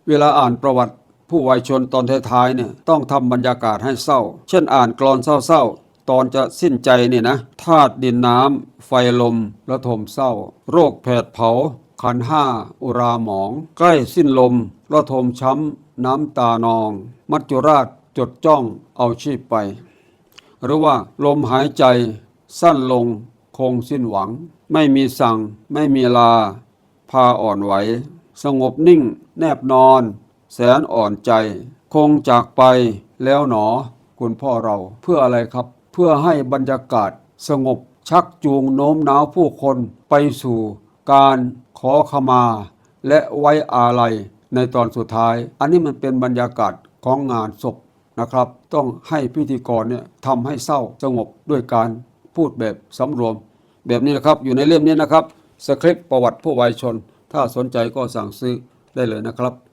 เวลาอ่านประวัติผู้วายชนตอนท้ายๆเนี่ยต้องทำบรรยากาศให้เศร้าเช่นอ่านกลอนเศร้าๆตอนจะสิ้นใจเนี่ยนะธาตุดินน้ำไฟลมระทมเศร้าโรคแผดเผาขันธ์ห้าอุราหมองใกล้สิ้นลมระทมช้ำน้ำตานองมัจจุราชจดจ้องเอาชีพไปหรือว่าลมหายใจสั้นลงคงสิ้นหวังไม่มีสั่งไม่มีลาพาอ่อนไหวสงบนิ่งแนบนอนแสนอ่อนใจคงจากไปแล้วหนอคุณพ่อเราเพื่ออะไรครับเพื่อให้บรรยากาศสงบชักจูงโน้มน้าวผู้คนไปสู่การขอขมาและไว้อาลัยในตอนสุดท้ายอันนี้มันเป็นบรรยากาศของงานศพนะครับต้องให้พิธีกรเนี่ยทำให้เศร้าสงบด้วยการพูดแบบสำรวมแบบนี้นะครับอยู่ในเล่มนี้นะครับสคริปต์ประวัติผู้วายชนถ้าสนใจก็สั่งซื้อได้เลยนะครับ